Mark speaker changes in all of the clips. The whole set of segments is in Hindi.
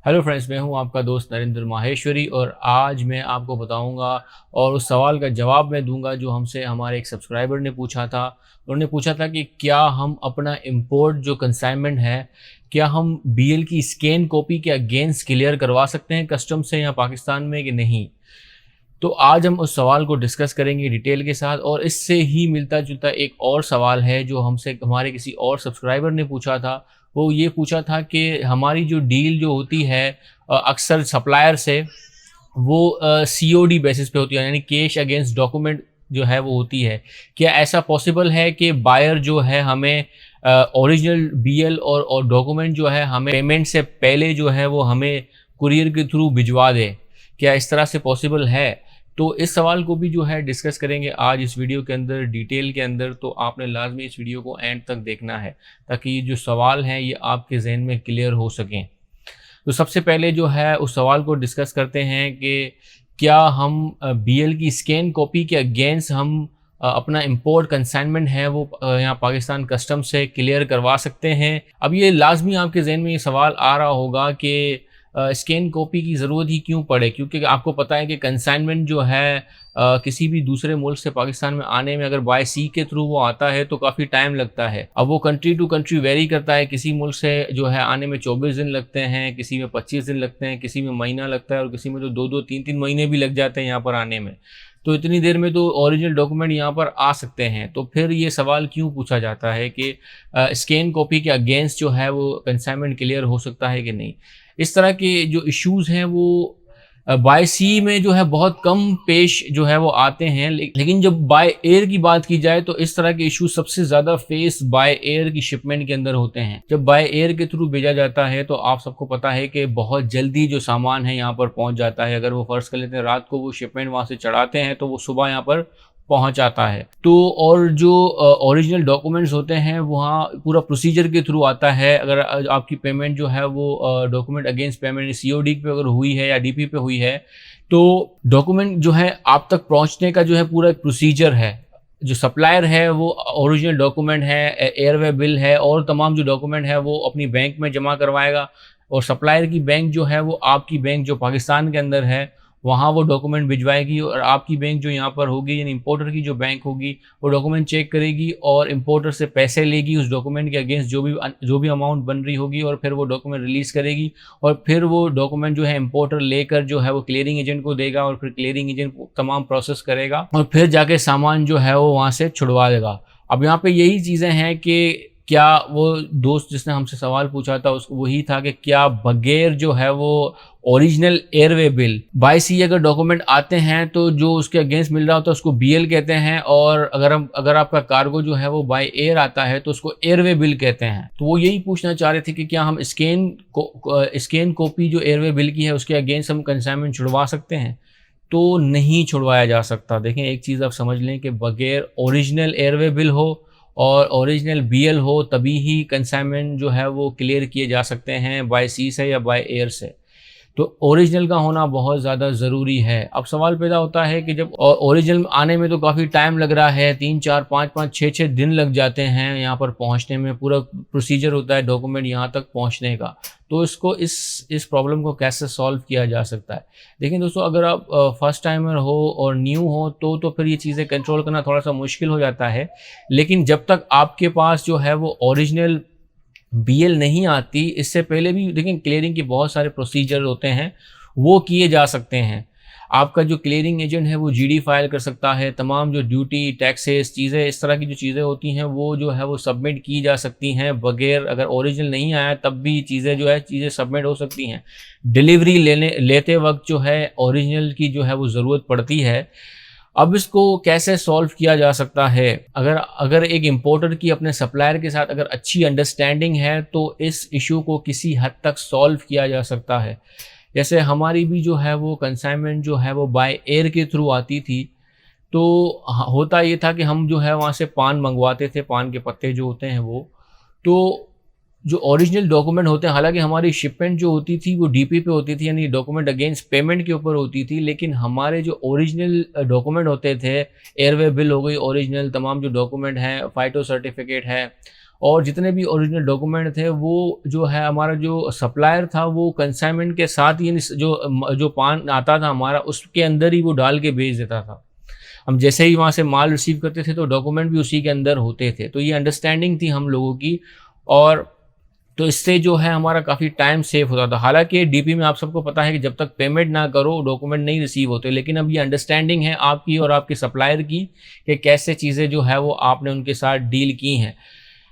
Speaker 1: हेलो फ्रेंड्स, मैं हूं आपका दोस्त नरेंद्र माहेश्वरी और आज मैं आपको बताऊंगा और उस सवाल का जवाब मैं दूंगा जो हमसे हमारे एक सब्सक्राइबर ने पूछा था। उन्होंने पूछा था कि क्या हम अपना इंपोर्ट जो कंसाइनमेंट है, क्या हम बीएल की स्कैन कॉपी के अगेंस्ट क्लियर करवा सकते हैं कस्टम से या पाकिस्तान में कि नहीं। तो आज हम उस सवाल को डिस्कस करेंगे डिटेल के साथ। और इससे ही मिलता जुलता एक और सवाल है जो हमसे हमारे किसी और सब्सक्राइबर ने पूछा था। वो ये पूछा था कि हमारी जो डील जो होती है अक्सर सप्लायर से, वो सीओडी बेसिस पे होती है, यानी कैश अगेंस्ट डॉक्यूमेंट जो है वो होती है। क्या ऐसा पॉसिबल है कि बायर जो है हमें ओरिजिनल बीएल और डॉक्यूमेंट जो है हमें पेमेंट से पहले जो है वो हमें कुरियर के थ्रू भिजवा दे? क्या इस तरह से पॉसिबल है? तो इस सवाल को भी जो है डिस्कस करेंगे आज इस वीडियो के अंदर, डिटेल के अंदर। तो आपने लाजमी इस वीडियो को एंड तक देखना है ताकि ये जो सवाल हैं ये आपके जहन में क्लियर हो सकें। तो सबसे पहले जो है उस सवाल को डिस्कस करते हैं कि क्या हम बीएल की स्कैन कॉपी के अगेंस्ट हम अपना इंपोर्ट कंसाइनमेंट है वो यहाँ पाकिस्तान कस्टम से क्लियर करवा सकते हैं। अब ये लाजमी आपके जहन में ये सवाल आ रहा होगा कि स्कैन कॉपी की ज़रूरत ही क्यों पड़े, क्योंकि आपको पता है कि कंसाइनमेंट जो है किसी भी दूसरे मुल्क से पाकिस्तान में आने में अगर बाय सी के थ्रू वो आता है तो काफ़ी टाइम लगता है। अब वो कंट्री टू कंट्री वेरी करता है, किसी मुल्क से जो है आने में 24 दिन लगते हैं, किसी में 25 दिन लगते हैं, किसी में महीना लगता है और किसी में तो 2-2 3-3 महीने भी लग जाते हैं यहाँ पर आने में। तो इतनी देर में तो ओरिजिनल डॉक्यूमेंट यहाँ पर आ सकते हैं। तो फिर ये सवाल क्यों पूछा जाता है कि स्कैन कॉपी के अगेंस्ट जो है वो कंसाइनमेंट क्लियर हो सकता है कि नहीं। इस तरह के जो इश्यूज़ हैं वो बाय सी में जो है बहुत कम पेश जो है वो आते हैं, लेकिन जब बाय एयर की बात की जाए तो इस तरह के इशू सबसे ज़्यादा फेस बाय एयर की शिपमेंट के अंदर होते हैं। जब बाय एयर के थ्रू भेजा जाता है तो आप सबको पता है कि बहुत जल्दी जो सामान है यहाँ पर पहुँच जाता है। अगर वो फ़र्ज़ कर लेते हैं रात को वो शिपमेंट वहाँ से चढ़ाते हैं तो वो सुबह यहाँ पर पहुँच आता है। तो और जो ओरिजिनल डॉक्यूमेंट्स होते हैं वहाँ पूरा प्रोसीजर के थ्रू आता है। अगर आपकी पेमेंट जो है वो डॉक्यूमेंट अगेंस्ट पेमेंट सीओडी पे अगर हुई है या डीपी पे हुई है तो डॉक्यूमेंट जो है आप तक पहुँचने का जो है पूरा एक प्रोसीजर है। जो सप्लायर है वो ओरिजिनल डॉक्यूमेंट है, एयरवे बिल है और तमाम जो डॉक्यूमेंट है वो अपनी बैंक में जमा करवाएगा। और सप्लायर की बैंक जो है वो आपकी बैंक जो पाकिस्तान के अंदर है वहाँ वो डॉक्यूमेंट भिजवाएगी और आपकी बैंक जो यहाँ पर होगी यानी इंपोर्टर की जो बैंक होगी वो डॉक्यूमेंट चेक करेगी और इंपोर्टर से पैसे लेगी उस डॉक्यूमेंट के अगेंस्ट जो भी अमाउंट बन रही होगी और फिर वो डॉक्यूमेंट रिलीज़ करेगी। और फिर वो डॉक्यूमेंट जो है इंपोर्टर लेकर जो है वो क्लियरिंग एजेंट को देगा और फिर क्लियरिंग एजेंट तमाम प्रोसेस करेगा और फिर जाके सामान जो है वो वहाँ से छुड़वा देगा। अब यहाँ पे यही चीज़ें हैं कि क्या वो दोस्त जिसने हमसे सवाल पूछा था उसको वही था कि क्या बगैर जो है वो ओरिजिनल एयरवे बिल बाय सी अगर डॉक्यूमेंट आते हैं तो जो उसके अगेंस्ट मिल रहा होता है उसको बीएल कहते हैं, और अगर आपका कार्गो जो है वो बाय एयर आता है तो उसको एयरवे बिल कहते हैं। तो वो यही पूछना चाह रहे थे कि क्या हम स्कैन कॉपी जो एयरवे बिल की है उसके अगेंस्ट हम कंसाइनमेंट छुड़वा सकते हैं। तो नहीं छुड़वाया जा सकता। देखें, एक चीज़ आप समझ लें कि बगैर ओरिजिनल एयरवे बिल हो और ओरिजिनल बीएल हो तभी ही कंसाइनमेंट जो है वो क्लियर किए जा सकते हैं बाय सी से या बाय एयर से। तो ओरिजिनल का होना बहुत ज़्यादा ज़रूरी है। अब सवाल पैदा होता है कि जब ओरिजिनल आने में तो काफ़ी टाइम लग रहा है, 3-4 5-5 6-6 दिन लग जाते हैं यहाँ पर पहुँचने में। पूरा प्रोसीजर होता है डॉक्यूमेंट यहाँ तक पहुँचने का। तो इसको इस प्रॉब्लम को कैसे सॉल्व किया जा सकता है। देखिए दोस्तों, अगर आप फर्स्ट टाइमर हो और न्यू हो तो फिर ये चीज़ें कंट्रोल करना थोड़ा सा मुश्किल हो जाता है। लेकिन जब तक आपके पास जो है वो ओरिजिनल बीएल नहीं आती, इससे पहले भी देखिए क्लियरिंग के बहुत सारे प्रोसीजर होते हैं, वो किए जा सकते हैं। आपका जो क्लियरिंग एजेंट है वो जीडी फाइल कर सकता है। तमाम जो ड्यूटी, टैक्सेस, चीज़ें, इस तरह की जो चीज़ें होती हैं वो जो है वो सबमिट की जा सकती हैं। बगैर अगर ओरिजिनल नहीं आया तब भी चीज़ें सबमिट हो सकती हैं। डिलीवरी लेते वक्त जो है ओरिजिनल की जो है वो ज़रूरत पड़ती है। अब इसको कैसे सॉल्व किया जा सकता है? अगर एक इंपोर्टर की अपने सप्लायर के साथ अगर अच्छी अंडरस्टैंडिंग है तो इस इशू को किसी हद तक सॉल्व किया जा सकता है। जैसे हमारी भी जो है वो कंसाइनमेंट जो है वो बाय एयर के थ्रू आती थी। तो होता ये था कि हम जो है वहाँ से पान मंगवाते थे, पान के पत्ते जो होते हैं वो। तो जो ओरिजिनल डॉक्यूमेंट होते हैं, हालांकि हमारी शिपमेंट जो होती थी वो डीपी पे होती थी यानी डॉक्यूमेंट अगेंस्ट पेमेंट के ऊपर होती थी, लेकिन हमारे जो ओरिजिनल डॉक्यूमेंट होते थे, एयरवे बिल हो गई ओरिजिनल, तमाम जो डॉक्यूमेंट हैं, फाइटो सर्टिफिकेट है और जितने भी ओरिजिनल डॉक्यूमेंट थे वो जो है हमारा जो सप्लायर था वो कंसाइनमेंट के साथ ही जो पान आता था हमारा उसके अंदर ही वो डाल के भेज देता था। हम जैसे ही वहाँ से माल रिसीव करते थे तो डॉक्यूमेंट भी उसी के अंदर होते थे। तो ये अंडरस्टैंडिंग थी हम लोगों की, और तो इससे जो है हमारा काफ़ी टाइम सेव होता था। हालाँकि डीपी में आप सबको पता है कि जब तक पेमेंट ना करो डॉक्यूमेंट नहीं रिसीव होते, लेकिन अब ये अंडरस्टैंडिंग है आपकी और आपके सप्लायर की कि कैसे चीज़ें जो है वो आपने उनके साथ डील की हैं।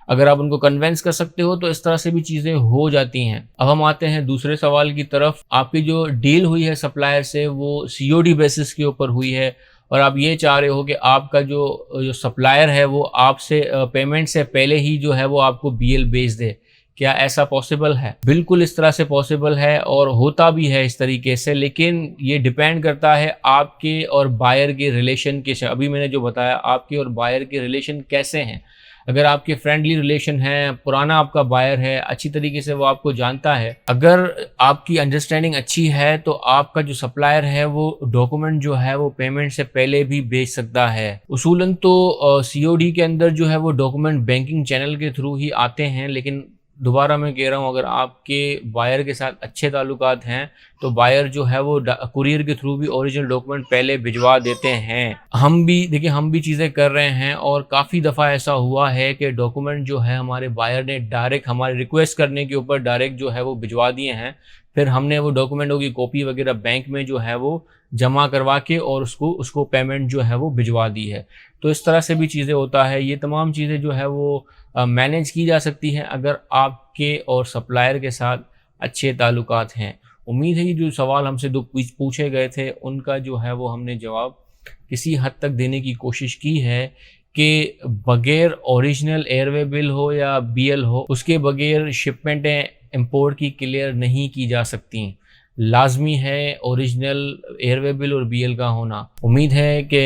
Speaker 1: अगर आप उनको कन्विंस कर सकते हो तो इस तरह से भी चीज़ें हो जाती हैं। अब हम आते हैं दूसरे सवाल की तरफ। आपकी जो डील हुई है सप्लायर से वो सीओडी बेसिस के ऊपर हुई है और आप ये चाह रहे हो कि आपका जो सप्लायर है वो आपसे पेमेंट से पहले ही जो है वो आपको बीएल भेज दे। क्या ऐसा पॉसिबल है? बिल्कुल इस तरह से पॉसिबल है और होता भी है इस तरीके से, लेकिन ये डिपेंड करता है आपके और बायर के रिलेशन के। अभी मैंने जो बताया आपके और बायर के रिलेशन कैसे हैं। अगर आपके फ्रेंडली रिलेशन है, पुराना आपका बायर है, अच्छी तरीके से वो आपको जानता है, अगर आपकी अंडरस्टैंडिंग अच्छी है तो आपका जो सप्लायर है वो डॉक्यूमेंट जो है वो पेमेंट से पहले भी भेज सकता है। उसूलन तो सीओडी के अंदर जो है वो डॉक्यूमेंट बैंकिंग चैनल के थ्रू ही आते हैं, लेकिन दोबारा मैं कह रहा हूँ अगर आपके बायर के साथ अच्छे ताल्लुकात हैं तो बायर जो है वो कुरियर के थ्रू भी ओरिजिनल डॉक्यूमेंट पहले भिजवा देते हैं। हम भी चीज़ें कर रहे हैं और काफ़ी दफ़ा ऐसा हुआ है कि डॉक्यूमेंट जो है हमारे बायर ने डायरेक्ट हमारे रिक्वेस्ट करने के ऊपर डायरेक्ट जो है वो भिजवा दिए हैं। फिर हमने वो डॉक्यूमेंटों की कॉपी वगैरह बैंक में जो है वो जमा करवा के और उसको पेमेंट जो है वो भिजवा दी है। तो इस तरह से भी चीज़ें होता है। ये तमाम चीज़ें जो है वो मैनेज की जा सकती हैं अगर आपके और सप्लायर के साथ अच्छे ताल्लुकात हैं। उम्मीद है कि जो सवाल हमसे पूछे गए थे उनका जो है वो हमने जवाब किसी हद तक देने की कोशिश की है कि बगैर ओरिजिनल एयरवे बिल हो या बीएल हो उसके बगैर शिपमेंटें इंपोर्ट की क्लियर नहीं की जा सकती। लाजमी है ओरिजिनल एयरवे बिल और बीएल का होना। उम्मीद है कि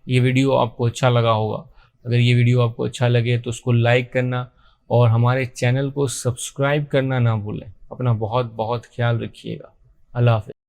Speaker 1: ये वीडियो आपको अच्छा लगा होगा। अगर ये वीडियो आपको अच्छा लगे तो उसको लाइक करना और हमारे चैनल को सब्सक्राइब करना ना भूलें। अपना बहुत बहुत ख्याल रखिएगा। अल्लाह हाफ़िज़।